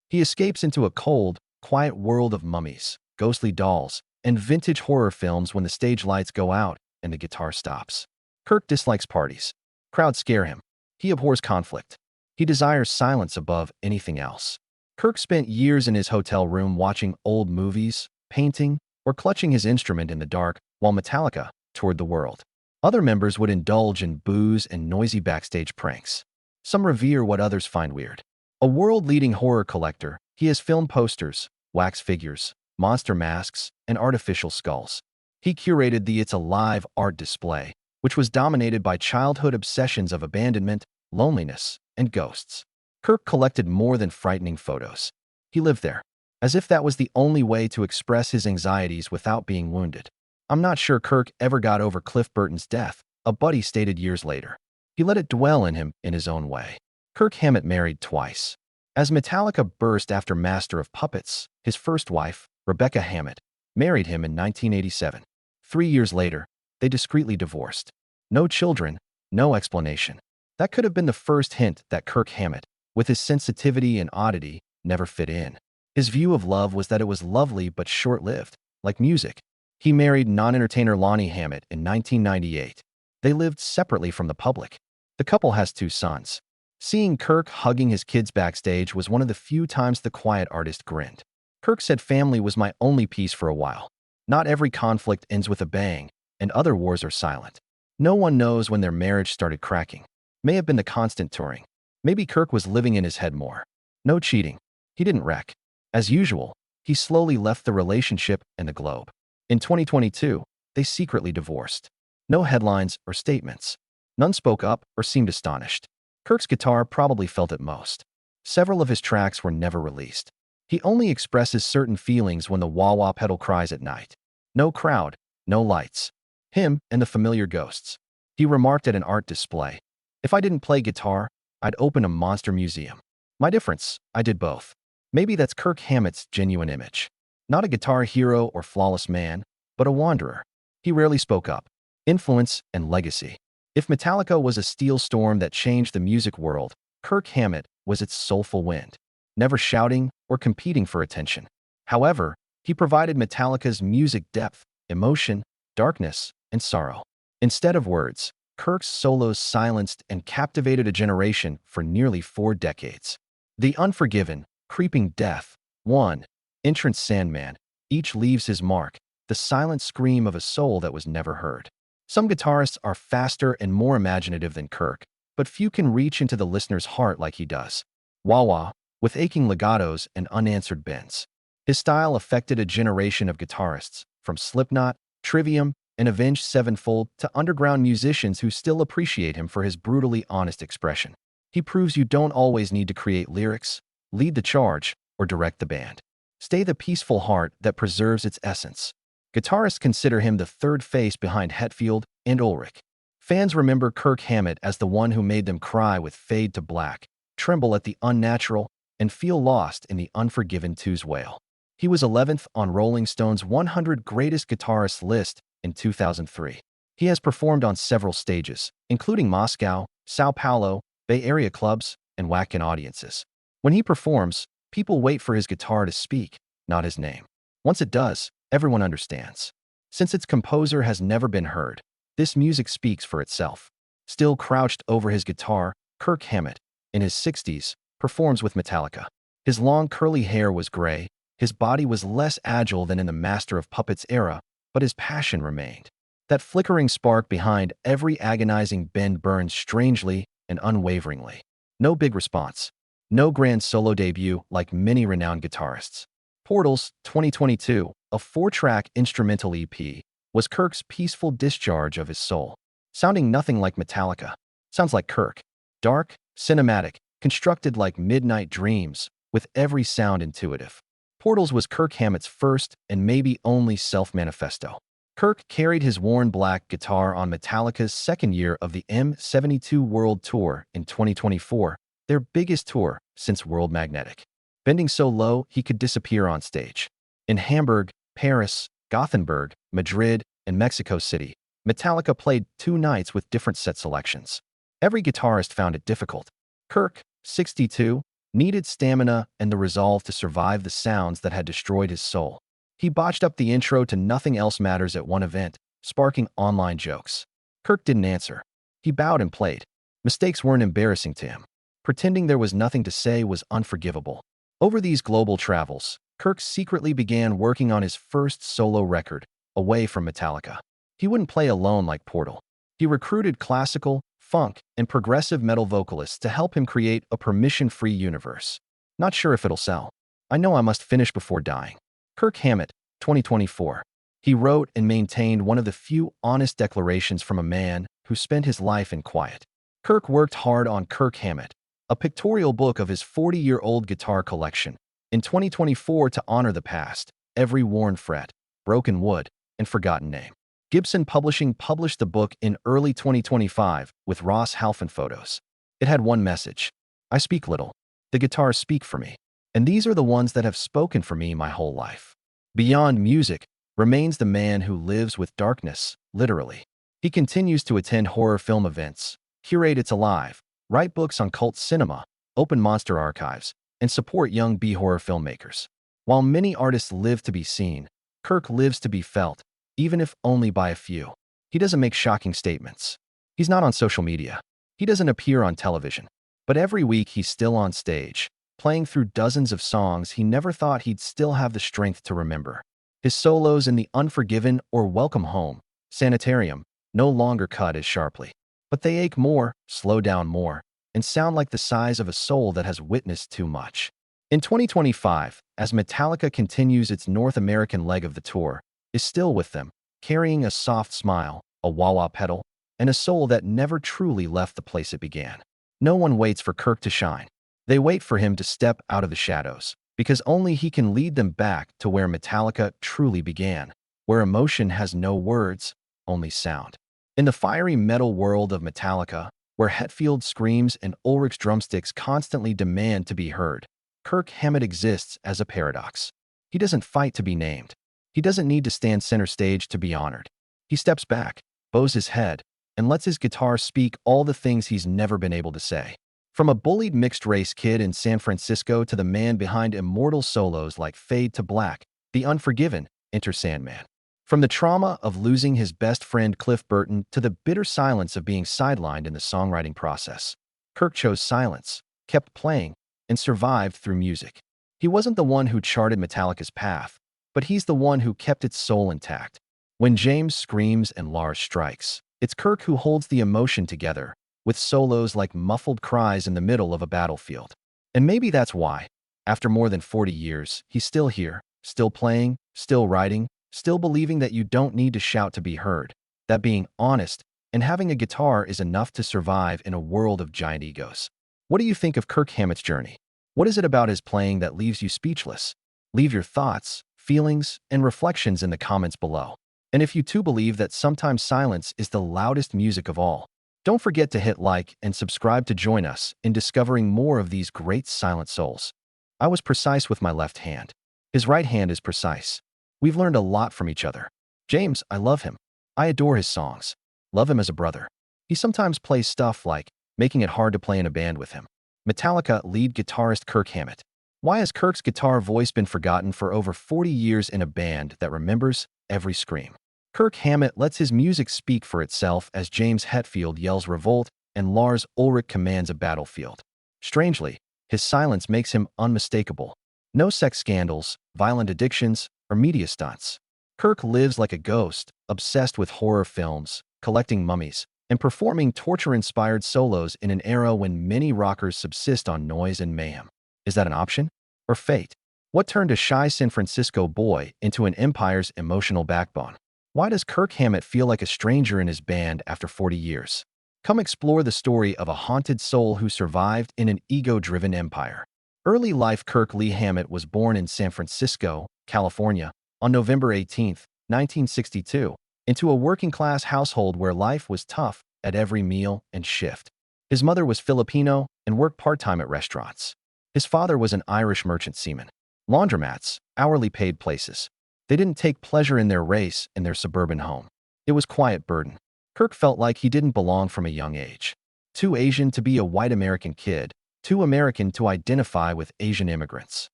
He escapes into a cold, quiet world of mummies, ghostly dolls, and vintage horror films when the stage lights go out and the guitar stops. Kirk dislikes parties. Crowds scare him. He abhors conflict. He desires silence above anything else. Kirk spent years in his hotel room watching old movies, painting, or clutching his instrument in the dark while Metallica toured the world. Other members would indulge in booze and noisy backstage pranks. Some revere what others find weird. A world-leading horror collector, he has film posters, wax figures, monster masks, and artificial skulls. He curated the It's Alive art display, which was dominated by childhood obsessions of abandonment, loneliness, and ghosts. Kirk collected more than frightening photos. He lived there, as if that was the only way to express his anxieties without being wounded. "I'm not sure Kirk ever got over Cliff Burton's death," a buddy stated years later. He let it dwell in him in his own way. Kirk Hammett married twice. As Metallica burst after Master of Puppets, his first wife, Rebecca Hammett, married him in 1987. 3 years later, they discreetly divorced. No children, no explanation. That could have been the first hint that Kirk Hammett, with his sensitivity and oddity, never fit in. His view of love was that it was lovely but short-lived, like music. He married non-entertainer Lonnie Hammett in 1998. They lived separately from the public. The couple has 2 sons. Seeing Kirk hugging his kids backstage was one of the few times the quiet artist grinned. Kirk said, "Family was my only peace for a while. Not every conflict ends with a bang, and other wars are silent." No one knows when their marriage started cracking. May have been the constant touring. Maybe Kirk was living in his head more. No cheating. He didn't wreck. As usual, he slowly left the relationship and the globe. In 2022, they secretly divorced. No headlines or statements. None spoke up or seemed astonished. Kirk's guitar probably felt it most. Several of his tracks were never released. He only expresses certain feelings when the wah-wah pedal cries at night. No crowd, no lights. Him and the familiar ghosts. He remarked at an art display, "If I didn't play guitar, I'd open a monster museum. My difference, I did both." Maybe that's Kirk Hammett's genuine image. Not a guitar hero or flawless man, but a wanderer. He rarely spoke up. Influence and legacy. If Metallica was a steel storm that changed the music world, Kirk Hammett was its soulful wind, never shouting or competing for attention. However, he provided Metallica's music depth, emotion, darkness, and sorrow. Instead of words, Kirk's solos silenced and captivated a generation for nearly 4 decades. The Unforgiven, Creeping Death, 1, Entrance Sandman, each leaves his mark, the silent scream of a soul that was never heard. Some guitarists are faster and more imaginative than Kirk, but few can reach into the listener's heart like he does. Wah-wah, with aching legatos and unanswered bends. His style affected a generation of guitarists, from Slipknot, Trivium, and Avenged Sevenfold to underground musicians who still appreciate him for his brutally honest expression. He proves you don't always need to create lyrics, lead the charge, or direct the band. Stay the peaceful heart that preserves its essence. Guitarists consider him the third face behind Hetfield and Ulrich. Fans remember Kirk Hammett as the one who made them cry with Fade to Black, tremble at the unnatural, and feel lost in the Unforgiven 2's wail. He was 11th on Rolling Stone's 100 Greatest Guitarists list in 2003. He has performed on several stages, including Moscow, Sao Paulo, Bay Area clubs, and Wacken audiences. When he performs, people wait for his guitar to speak, not his name. Once it does, everyone understands. Since its composer has never been heard, this music speaks for itself. Still crouched over his guitar, Kirk Hammett, in his 60s, performs with Metallica. His long curly hair was gray, his body was less agile than in the Master of Puppets era, but his passion remained. That flickering spark behind every agonizing bend burns strangely and unwaveringly. No big response. No grand solo debut like many renowned guitarists. Portals 2022, a 4-track instrumental EP, was Kirk's peaceful discharge of his soul. Sounding nothing like Metallica. Sounds like Kirk. Dark, cinematic, constructed like midnight dreams, with every sound intuitive. Portals was Kirk Hammett's first and maybe only self-manifesto. Kirk carried his worn black guitar on Metallica's second year of the M72 World Tour in 2024, their biggest tour since World Magnetic. Bending so low he could disappear on stage. In Hamburg, Paris, Gothenburg, Madrid, and Mexico City, Metallica played 2 nights with different set selections. Every guitarist found it difficult. Kirk, 62, needed stamina and the resolve to survive the sounds that had destroyed his soul. He botched up the intro to Nothing Else Matters at one event, sparking online jokes. Kirk didn't answer. He bowed and played. Mistakes weren't embarrassing to him. Pretending there was nothing to say was unforgivable. Over these global travels, Kirk secretly began working on his first solo record, away from Metallica. He wouldn't play alone like Portal. He recruited classical, funk, and progressive metal vocalists to help him create a permission-free universe. Not sure if it'll sell. I know I must finish before dying. Kirk Hammett, 2024. He wrote and maintained one of the few honest declarations from a man who spent his life in quiet. Kirk worked hard on Kirk Hammett, a pictorial book of his 40-year-old guitar collection, in 2024 to honor the past, every worn fret, broken wood, and forgotten name. Gibson Publishing published the book in early 2025 with Ross Halfin photos. It had one message: I speak little. The guitars speak for me. And these are the ones that have spoken for me my whole life. Beyond music remains the man who lives with darkness, literally. He continues to attend horror film events, curate It's Alive, write books on cult cinema, open monster archives, and support young B-horror filmmakers. While many artists live to be seen, Kirk lives to be felt, even if only by a few. He doesn't make shocking statements. He's not on social media. He doesn't appear on television. But every week he's still on stage, playing through dozens of songs he never thought he'd still have the strength to remember. His solos in The Unforgiven or Welcome Home, Sanitarium, no longer cut as sharply. But they ache more, slow down more, and sound like the size of a soul that has witnessed too much. In 2025, as Metallica continues its North American leg of the tour, is still with them, carrying a soft smile, a wah-wah pedal, and a soul that never truly left the place it began. No one waits for Kirk to shine. They wait for him to step out of the shadows, because only he can lead them back to where Metallica truly began, where emotion has no words, only sound. In the fiery metal world of Metallica, where Hetfield screams and Ulrich's drumsticks constantly demand to be heard, Kirk Hammett exists as a paradox. He doesn't fight to be named. He doesn't need to stand center stage to be honored. He steps back, bows his head, and lets his guitar speak all the things he's never been able to say. From a bullied mixed-race kid in San Francisco to the man behind immortal solos like Fade to Black, The Unforgiven, Enter Sandman. From the trauma of losing his best friend Cliff Burton to the bitter silence of being sidelined in the songwriting process, Kirk chose silence, kept playing, and survived through music. He wasn't the one who charted Metallica's path, but he's the one who kept its soul intact. When James screams and Lars strikes, it's Kirk who holds the emotion together, with solos like muffled cries in the middle of a battlefield. And maybe that's why, after more than 40 years, he's still here, still playing, still writing, still believing that you don't need to shout to be heard, that being honest and having a guitar is enough to survive in a world of giant egos. What do you think of Kirk Hammett's journey? What is it about his playing that leaves you speechless? Leave your thoughts, feelings, and reflections in the comments below. And if you too believe that sometimes silence is the loudest music of all, don't forget to hit like and subscribe to join us in discovering more of these great silent souls. I was precise with my left hand. His right hand is precise. We've learned a lot from each other. James, I love him. I adore his songs. Love him as a brother. He sometimes plays stuff like making it hard to play in a band with him. Metallica lead guitarist Kirk Hammett. Why has Kirk's guitar voice been forgotten for over 40 years in a band that remembers every scream? Kirk Hammett lets his music speak for itself as James Hetfield yells revolt and Lars Ulrich commands a battlefield. Strangely, his silence makes him unmistakable. No sex scandals, violent addictions, or media stunts. Kirk lives like a ghost, obsessed with horror films, collecting mummies, and performing torture-inspired solos in an era when many rockers subsist on noise and mayhem. Is that an option? Or fate? What turned a shy San Francisco boy into an empire's emotional backbone? Why does Kirk Hammett feel like a stranger in his band after 40 years? Come explore the story of a haunted soul who survived in an ego-driven empire. Early life Kirk Lee Hammett was born in San Francisco, California, on November 18, 1962, into a working-class household where life was tough at every meal and shift. His mother was Filipino and worked part-time at restaurants. His father was an Irish merchant seaman. Laundromats, hourly paid places. They didn't take pleasure in their race in their suburban home. It was quiet burden. Kirk felt like he didn't belong from a young age. Too Asian to be a white American kid, too American to identify with Asian immigrants.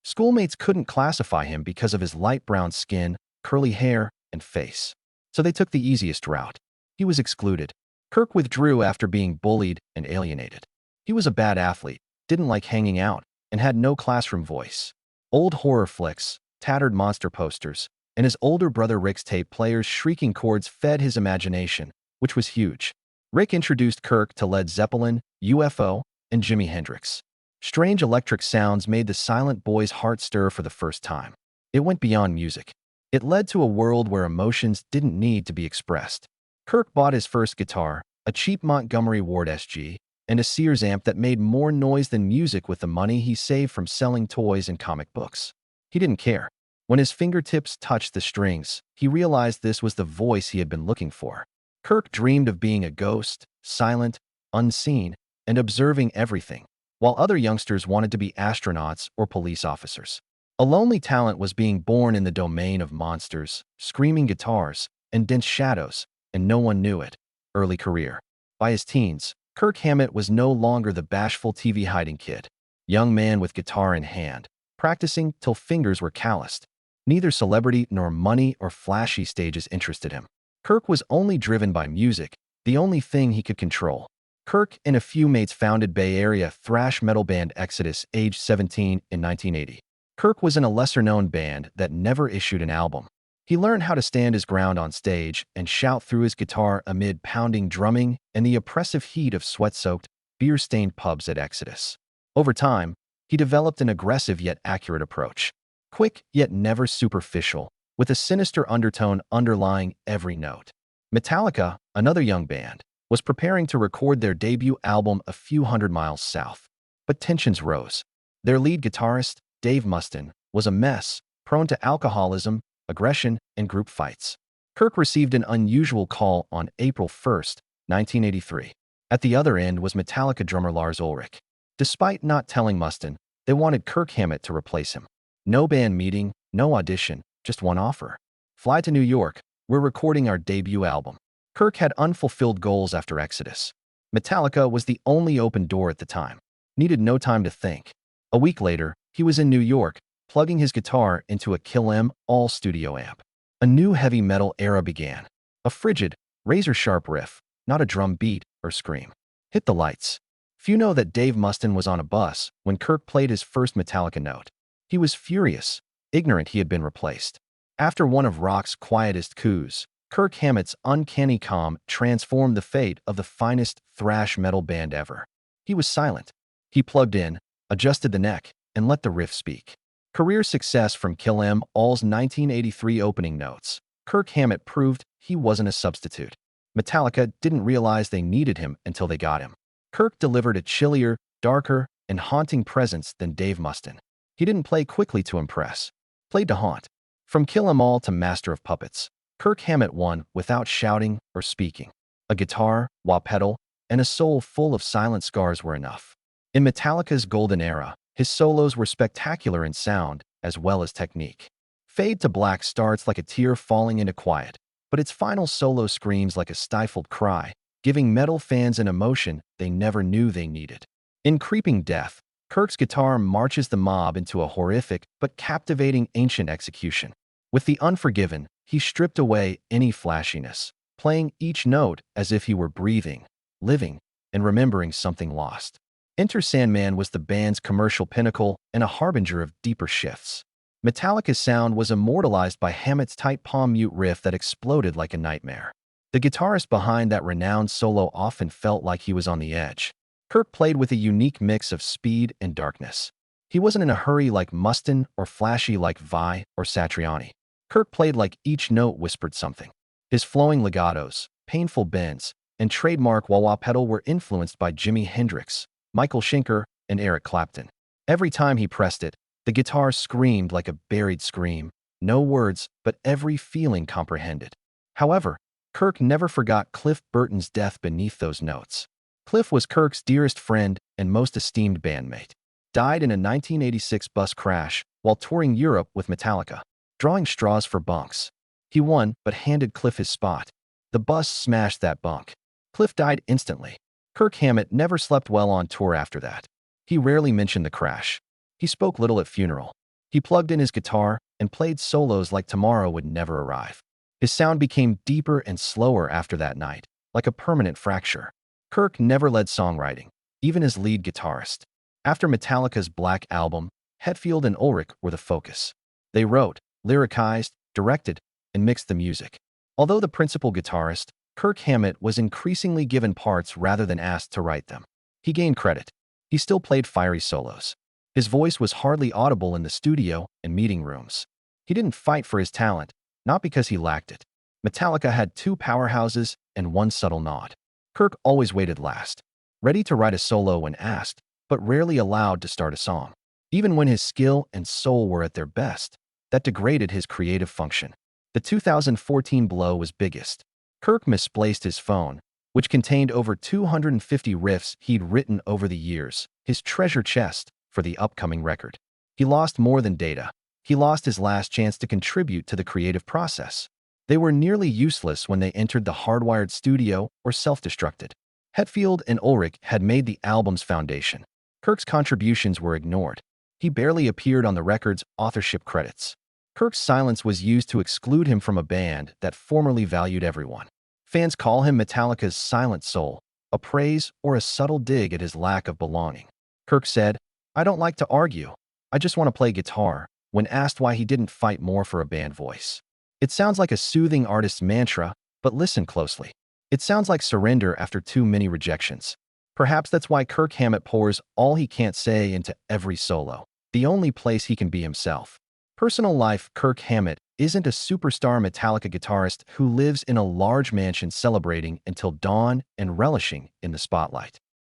Schoolmates couldn't classify him because of his light brown skin, curly hair, and face. So they took the easiest route. He was excluded. Kirk withdrew after being bullied and alienated. He was a bad athlete, didn't like hanging out, and had no classroom voice. Old horror flicks, tattered monster posters, and his older brother Rick's tape player's shrieking chords fed his imagination, which was huge. Rick introduced Kirk to Led Zeppelin, UFO, and Jimi Hendrix. Strange electric sounds made the silent boy's heart stir for the first time. It went beyond music. It led to a world where emotions didn't need to be expressed. Kirk bought his first guitar, a cheap Montgomery Ward SG, and a Sears amp that made more noise than music with the money he saved from selling toys and comic books. He didn't care. When his fingertips touched the strings, he realized this was the voice he had been looking for. Kirk dreamed of being a ghost, silent, unseen, and observing everything, while other youngsters wanted to be astronauts or police officers. A lonely talent was being born in the domain of monsters, screaming guitars, and dense shadows, and no one knew it. Early career. By his teens, Kirk Hammett was no longer the bashful TV hiding kid. Young man with guitar in hand, practicing till fingers were calloused. Neither celebrity nor money or flashy stages interested him. Kirk was only driven by music, the only thing he could control. Kirk and a few mates founded Bay Area thrash metal band Exodus, age 17, in 1980. Kirk was in a lesser-known band that never issued an album. He learned how to stand his ground on stage and shout through his guitar amid pounding drumming and the oppressive heat of sweat-soaked, beer-stained pubs at Exodus. Over time, he developed an aggressive yet accurate approach. Quick yet never superficial, with a sinister undertone underlying every note. Metallica, another young band, was preparing to record their debut album a few hundred miles south. But tensions rose. Their lead guitarist, Dave Mustaine, was a mess, prone to alcoholism, aggression, and group fights. Kirk received an unusual call on April 1, 1983. At the other end was Metallica drummer Lars Ulrich. Despite not telling Mustaine, they wanted Kirk Hammett to replace him. No band meeting, no audition, just one offer. Fly to New York, we're recording our debut album. Kirk had unfulfilled goals after Exodus. Metallica was the only open door at the time. Needed no time to think. A week later, he was in New York, plugging his guitar into a Kill 'Em all-studio amp. A new heavy metal era began. A frigid, razor-sharp riff, not a drum beat or scream. Hit the lights. Few know that Dave Mustaine was on a bus when Kirk played his first Metallica note. He was furious, ignorant he had been replaced. After one of rock's quietest coups, Kirk Hammett's uncanny calm transformed the fate of the finest thrash metal band ever. He was silent. He plugged in, adjusted the neck, and let the riff speak. Career success from Kill 'Em All's 1983 opening notes. Kirk Hammett proved he wasn't a substitute. Metallica didn't realize they needed him until they got him. Kirk delivered a chillier, darker, and haunting presence than Dave Mustaine. He didn't play quickly to impress, played to haunt. From Kill 'Em All to Master of Puppets, Kirk Hammett won without shouting or speaking. A guitar, wah pedal, and a soul full of silent scars were enough. In Metallica's golden era, his solos were spectacular in sound as well as technique. Fade to Black starts like a tear falling into quiet, but its final solo screams like a stifled cry, giving metal fans an emotion they never knew they needed. In Creeping Death, Kirk's guitar marches the mob into a horrific but captivating ancient execution. With The Unforgiven, he stripped away any flashiness, playing each note as if he were breathing, living, and remembering something lost. Enter Sandman was the band's commercial pinnacle and a harbinger of deeper shifts. Metallica's sound was immortalized by Hammett's tight palm mute riff that exploded like a nightmare. The guitarist behind that renowned solo often felt like he was on the edge. Kirk played with a unique mix of speed and darkness. He wasn't in a hurry like Mustaine or flashy like Vai or Satriani. Kirk played like each note whispered something. His flowing legatos, painful bends, and trademark wah-wah pedal were influenced by Jimi Hendrix, Michael Schenker, and Eric Clapton. Every time he pressed it, the guitar screamed like a buried scream, no words, but every feeling comprehended. However, Kirk never forgot Cliff Burton's death beneath those notes. Cliff was Kirk's dearest friend and most esteemed bandmate. Died in a 1986 bus crash while touring Europe with Metallica, drawing straws for bunks. He won, but handed Cliff his spot. The bus smashed that bunk. Cliff died instantly. Kirk Hammett never slept well on tour after that. He rarely mentioned the crash. He spoke little at funeral. He plugged in his guitar and played solos like tomorrow would never arrive. His sound became deeper and slower after that night, like a permanent fracture. Kirk never led songwriting, even as lead guitarist. After Metallica's Black Album, Hetfield and Ulrich were the focus. They wrote, lyricized, directed, and mixed the music. Although the principal guitarist, Kirk Hammett was increasingly given parts rather than asked to write them. He gained credit. He still played fiery solos. His voice was hardly audible in the studio and meeting rooms. He didn't fight for his talent, not because he lacked it. Metallica had two powerhouses and one subtle nod. Kirk always waited last, ready to write a solo when asked, but rarely allowed to start a song. Even when his skill and soul were at their best, that degraded his creative function. The 2014 blow was biggest. Kirk misplaced his phone, which contained over 250 riffs he'd written over the years, his treasure chest for the upcoming record. He lost more than data. He lost his last chance to contribute to the creative process. They were nearly useless when they entered the hardwired studio or self-destructed. Hetfield and Ulrich had made the album's foundation. Kirk's contributions were ignored. He barely appeared on the record's authorship credits. Kirk's silence was used to exclude him from a band that formerly valued everyone. Fans call him Metallica's silent soul, a praise or a subtle dig at his lack of belonging. Kirk said, "I don't like to argue. I just want to play guitar," when asked why he didn't fight more for a band voice. It sounds like a soothing artist's mantra, but listen closely. It sounds like surrender after too many rejections. Perhaps that's why Kirk Hammett pours all he can't say into every solo, the only place he can be himself. Personal life: Kirk Hammett isn't a superstar Metallica guitarist who lives in a large mansion celebrating until dawn and relishing in the spotlight.